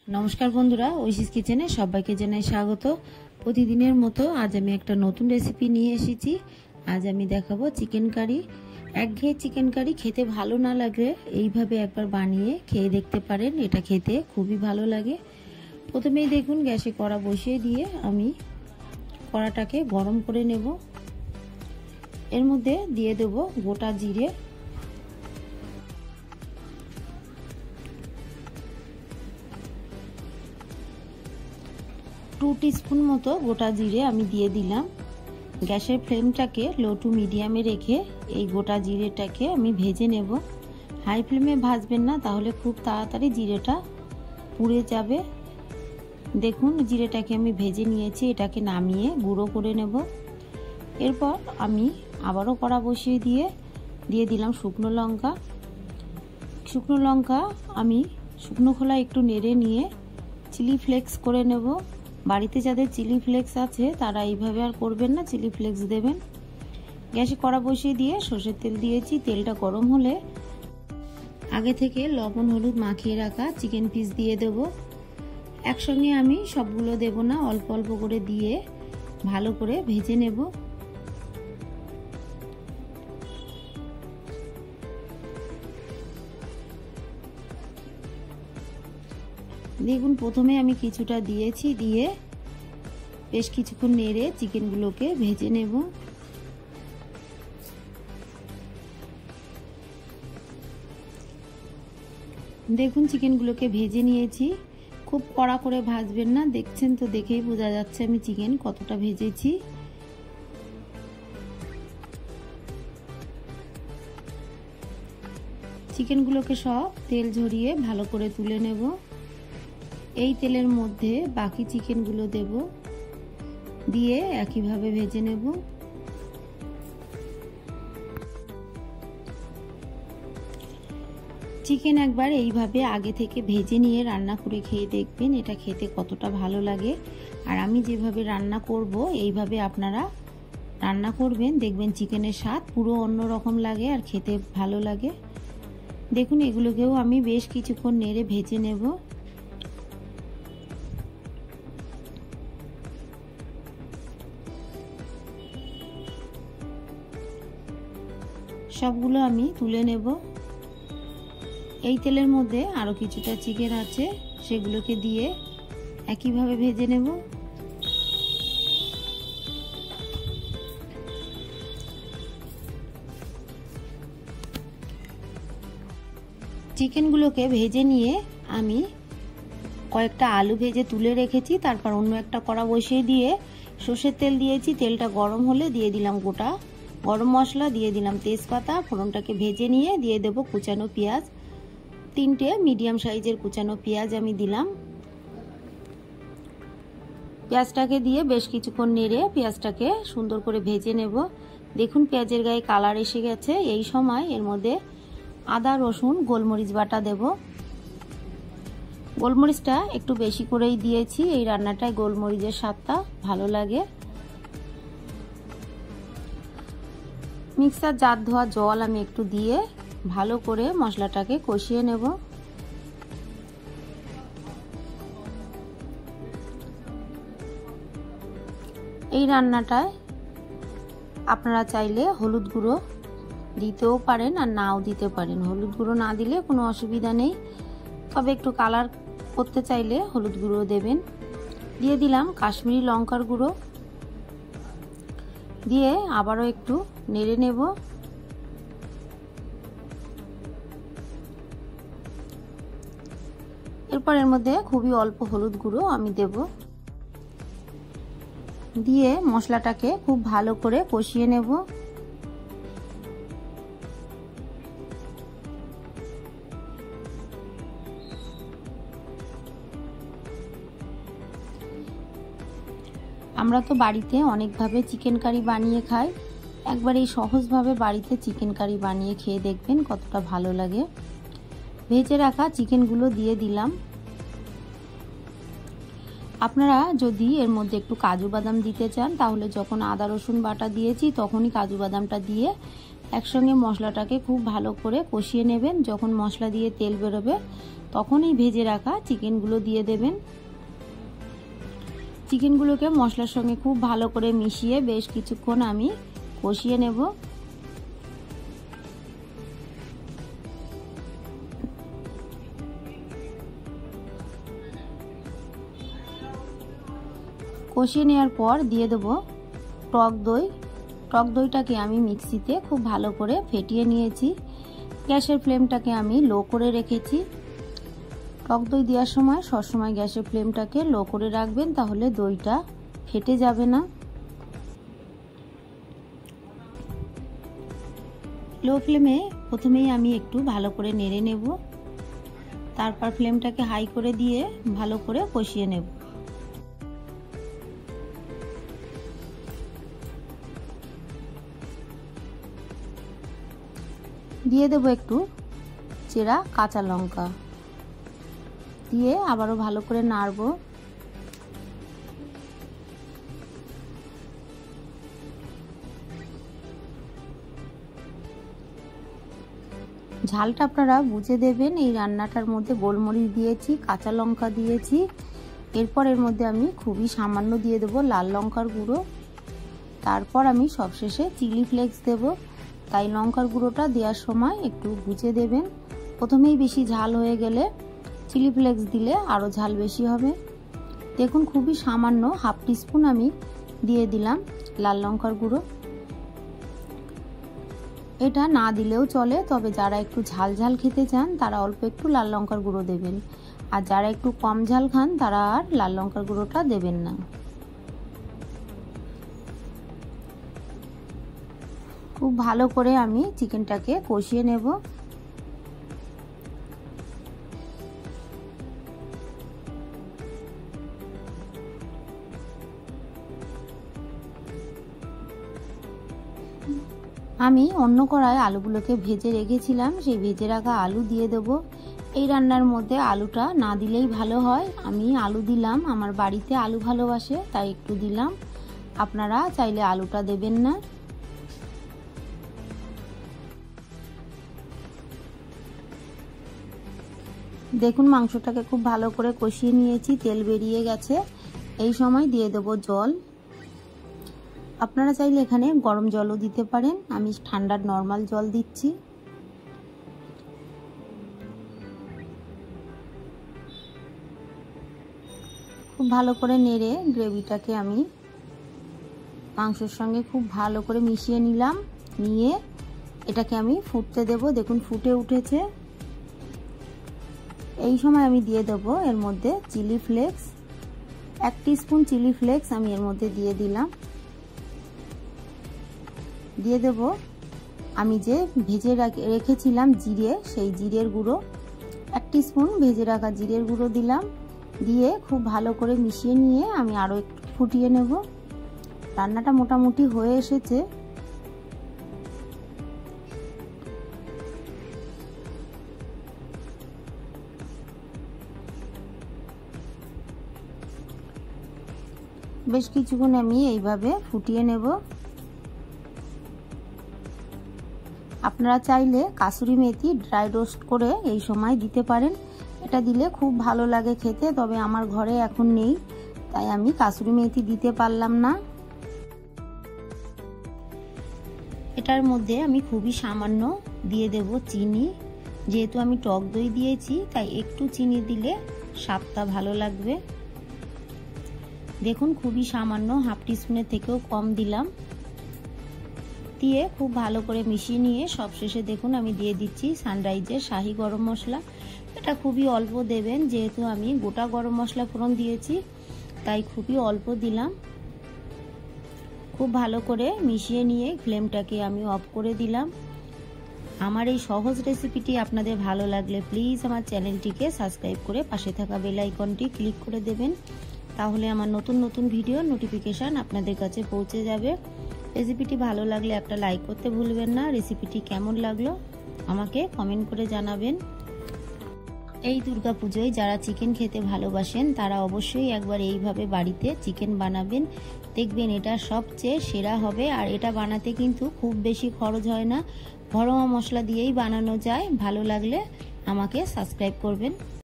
নমস্কার বন্ধুরা, ঐশীস কিচেনে সবাইকে জানাই স্বাগত। প্রতিদিনের মতো আজ আমি একটা নতুন রেসিপি নিয়ে এসেছি। আজ আমি দেখাবো চিকেন কারি। একঘেয়ে চিকেন কারি খেতে ভালো না লাগলে এইভাবে একবার বানিয়ে খেয়ে দেখতে পারেন, এটা খেতে খুবই ভালো লাগে। প্রথমেই দেখুন গ্যাসে কড়া বসিয়ে দিয়ে আমি কড়াটাকে গরম করে নেব। এর মধ্যে দিয়ে দেব গোটা জিরে, 2 টিস্পুন মতো গোটা জিরে আমি দিয়ে দিলাম। গ্যাসের ফ্লেমটাকে লো টু মিডিয়ামে রেখে এই গোটা জিরেটাকে আমি ভেজে নেব। হাই ফ্লেমে ভাজবেন না, তাহলে খুব তাড়াতাড়ি জিরেটা পুড়ে যাবে। দেখুন জিরেটাকে আমি ভেজে নিয়েছি, এটাকে নামিয়ে গুঁড়ো করে নেব। এরপর আমি আবারও কড়া বসিয়ে দিয়ে দিলাম শুকনো লঙ্কা। শুকনো লঙ্কা আমি শুকনো খোলা একটু নেড়ে নিয়ে চিলি ফ্লেক্স করে নেব। বাড়িতে যাদের চিলি ফ্লেক্স আছে তারা এইভাবে আর করবেন না, চিলি ফ্লেক্স দেবেন। গ্যাসে কড়া বসিয়ে দিয়ে সরষের তেল দিয়েছি। তেলটা গরম হলে আগে থেকে লবণ হলুদ মাখিয়ে রাখা চিকেন পিস দিয়ে দেব। একসঙ্গে আমি সবগুলো দেব না, অল্প অল্প করে দিয়ে ভালো করে ভেজে নেব। দেখুন প্রথমে আমি কিছুটা দিয়েছি, দিয়ে বেশ কিছুক্ষণ নেড়ে চিকেনগুলোকে ভেজে নেব। দেখুন চিকেনগুলোকে ভেজে নিয়েছি। খুব কড়া করে ভাজবেন না, দেখছেন তো, দেখেই বোঝা যাচ্ছে আমি চিকেন কতটা ভেজেছি। চিকেনগুলোকে সব তেল ঝরিয়ে ভালো করে তুলে নেব। এই তেলের মধ্যে বাকি চিকেনগুলো দেব, দিয়ে একইভাবে ভেজে নেব। চিকেন একবার এইভাবে আগে থেকে ভেজে নিয়ে রান্না করে খেয়ে দেখবেন, এটা খেতে কতটা ভালো লাগে। আর আমি যেভাবে রান্না করব এইভাবে আপনারা রান্না করবেন, দেখবেন চিকেনের স্বাদ পুরো অন্য রকম লাগে আর খেতে ভালো লাগে। দেখুন এগুলোকেও আমি বেশ কিছুক্ষণ নেড়ে ভেজে নেব। সবগুলো আমি তুলে নেব। এই তেলের মধ্যে আরো কিছুটা চিকেন আছে, সেগুলোকে দিয়ে একইভাবে ভেজে নেব। চিকেনগুলোকে ভেজে নিয়ে আমি কয়েকটা আলু ভেজে তুলে রেখেছি। তারপর অন্য একটা কড়া বসিয়ে দিয়ে সর্ষের তেল দিয়েছি। তেলটা গরম হলে দিয়ে দিলাম গোটা গরম মশলা, দিয়ে দিলাম তেজপাতা। ফোড়নটাকে ভেজে নিয়ে দিয়ে দেব কুচানো পেঁয়াজ। 3টে মিডিয়াম সাইজের কুচানো পেঁয়াজ আমি দিলাম। পেঁয়াজটাকে দিয়ে বেশ কিছুক্ষণ নেড়ে পেঁয়াজটাকে সুন্দর করে ভেজে নেব। দেখুন পেঁয়াজের গায়ে কালার এসে গেছে। এই সময় এর মধ্যে আদা রসুন গোলমরিচ বাটা দেব। গোলমরিচটা একটু বেশি করেই দিয়েছি, এই রান্নাটায় গোলমরিচের স্বাদটা ভালো লাগে। মিক্সার জার ধোয়া জল আমি একটু দিয়ে ভালো করে মশলাটাকে কষিয়ে নেব। এই রান্নাটায় আপনারা চাইলে হলুদ গুঁড়ো দিতেও পারেন আর নাও দিতে পারেন। হলুদ গুঁড়ো না দিলে কোনো অসুবিধা নেই, তবে একটু কালার করতে চাইলে হলুদ গুঁড়ো দেবেন। দিয়ে দিলাম কাশ্মীরি লঙ্কার গুঁড়ো, দিয়ে আবারও একটু নেড়ে নেব। এরপর এর মধ্যে খুবই অল্প হলুদ গুঁড়ো আমি দেব, দিয়ে মশলাটাকে খুব ভালো করে কষিয়ে নেব। আমরা তো বাড়িতে অনেকভাবে চিকেন কারি বানিয়ে খাই, একবার এই সহজভাবে বাড়িতে চিকেন কারি বানিয়ে খেয়ে দেখবেন কতটা ভালো লাগে। ভেজে রাখা চিকেনগুলো দিয়ে দিলাম। আপনারা যদি এর মধ্যে একটু কাজু বাদাম দিতে চান, তাহলে যখন আদা রসুন বাটা দিয়েছি তখনই কাজু বাদামটা দিয়ে একসঙ্গে মশলাটাকে খুব ভালো করে কষিয়ে নেবেন। যখন মশলা দিয়ে তেল বেরোবে তখন এই ভেজে রাখা চিকেনগুলো দিয়ে দেবেন। চিকেনগুলোকে মশলার সঙ্গে খুব ভালো করে মিশিয়ে বেশ কিছুক্ষণ আমি কষিয়ে নেব। কষিয়ে নেওয়ার পর দিয়ে দেব টক দই। টক দইটাকে আমি মিক্সিতে খুব ভালো করে ফেটিয়ে নিয়েছি। গ্যাসের ফ্লেমটাকে আমি লো করে রেখেছি। টক দই দেওয়ার সময় সবসময় গ্যাসের ফ্লেমটাকে লো করে রাখবেন, তাহলে দইটা ফেটে যাবে না। লো ফ্লেমে প্রথমেই আমি একটু ভালো করে নেড়ে নেব, তারপর ফ্লেমটাকে হাই করে দিয়ে ভালো করে কষিয়ে নেব। দিয়ে দেব একটু চেরা কাঁচা লঙ্কা, দিয়ে আবারও ভালো করে নাড়ব। ঝালটা আপনারা বুঝে দেবেন। এই রান্নাটার মধ্যে গোলমরিচ দিয়েছি, কাঁচা লঙ্কা দিয়েছি। এরপর এর মধ্যে আমি খুবই সামান্য দিয়ে দেব লাল লঙ্কার গুঁড়ো। তারপর আমি সবশেষে চিলি ফ্লেক্স দেব। তাই লঙ্কার গুঁড়োটা দেওয়ার সময় একটু বুঝে দেবেন। প্রথমেই বেশি ঝাল হয়ে গেলে চিলি ফ্লেক্স দিলে আরও ঝাল বেশি হবে। দেখুন খুবই সামান্য হাফ টিস্পুন আমি দিয়ে দিলাম লাল লঙ্কার গুঁড়ো। এটা না দিলেও চলে, তবে যারা একটু ঝাল ঝাল খেতে চান তারা অল্প একটু লাল লঙ্কার গুঁড়ো দেবেন, আর যারা একটু কম ঝাল খান তারা আর লাল লঙ্কার গুঁড়োটা দেবেন না। খুব ভালো করে আমি চিকেনটাকে কষিয়ে নেব। আমি অন্য কড়ায় আলুগুলোকে ভেজে রেখেছিলাম, সেই ভেজে রাখা আলু দিয়ে দেব। এই রান্নার মধ্যে আলুটা না দিলেই ভালো হয়। আমি আলু দিলাম, আমার বাড়িতে আলু ভালোবাসে তাই একটু দিলাম, আপনারা চাইলে আলুটা দেবেন না। দেখুন মাংসটাকে খুব ভালো করে কষিয়ে নিয়েছি, তেল বেরিয়ে গেছে। এই সময় দিয়ে দেব জল। আপনারা চাইলে এখানে গরম জলও দিতে পারেন, আমি ঠান্ডার নর্মাল জল দিচ্ছি। খুব ভালো করে নেড়ে গ্রেভিটাকে আমি মাংসের সঙ্গে খুব ভালো করে মিশিয়ে নিলাম। নিয়ে এটাকে আমি ফুটতে দেব। দেখুন ফুটে উঠেছে। এই সময় আমি দিয়ে দেব এর মধ্যে chilli flakes. 1 teaspoon chilli flakes আমি এর মধ্যে দিয়ে দিলাম। দিয়ে দেব আমি যে ভেজে রেখেছিলাম জিরে, সেই জিরের গুঁড়ো 1 টিস্পুন ভেজে রাখা জিরের গুঁড়ো দিলাম। দিয়ে খুব ভালো করে মিশিয়ে নিয়ে আমি আরও একটু ফুটিয়ে নেব। রান্নাটা মোটামুটি হয়ে এসেছে। বেশ কিছুক্ষণ আমি এইভাবে ফুটিয়ে নেব। আপনারা চাইলে কাসুরি মেথি ড্রাই রোস্ট করে এই সময় দিতে পারেন, এটা দিলে খুব ভালো লাগে খেতে, তবে আমার ঘরে এখন নেই তাই আমি কাসুরি মেথি দিতে পারলাম না। এটার মধ্যে আমি খুবই সামান্য দিয়ে দেব চিনি। যেহেতু আমি টক দই দিয়েছি তাই একটু চিনি দিলে স্বাদটা ভালো লাগবে। দেখুন খুবই সামান্য, হাফ টিস্পুনের থেকেও কম দিলাম। দিয়ে খুব ভালো করে মিশিয়ে নিয়ে সবশেষে দেখুন আমি দিয়ে দিচ্ছি সানরাইজের শাহি গরম মশলা। এটা খুবই অল্প দেবেন, যেহেতু আমি গোটা গরম মশলা ফোড়ন দিয়েছি তাই খুবই অল্প দিলাম। খুব ভালো করে মিশিয়ে নিয়ে ফ্লেমটাকে আমি অফ করে দিলাম। আমার এই সহজ রেসিপিটি আপনাদের ভালো লাগলে প্লিজ আমার চ্যানেলটিকে সাবস্ক্রাইব করে পাশে থাকা বেল আইকনটি ক্লিক করে দেবেন, তাহলে আমার নতুন নতুন ভিডিও নোটিফিকেশান আপনাদের কাছে পৌঁছে যাবে। রেসিপিটি ভালো লাগলে একটা লাইক করতে ভুলবেন না। রেসিপিটি কেমন লাগলো আমাকে কমেন্ট করে জানাবেন। এই দুর্গাপুজোয় যারা চিকেন খেতে ভালোবাসেন তারা অবশ্যই একবার এইভাবে বাড়িতে চিকেন বানাবেন, দেখবেন এটা সবচেয়ে সেরা হবে। আর এটা বানাতে কিন্তু খুব বেশি খরচ হয় না, ঘরোয়া মশলা দিয়েই বানানো যায়। ভালো লাগলে আমাকে সাবস্ক্রাইব করবেন।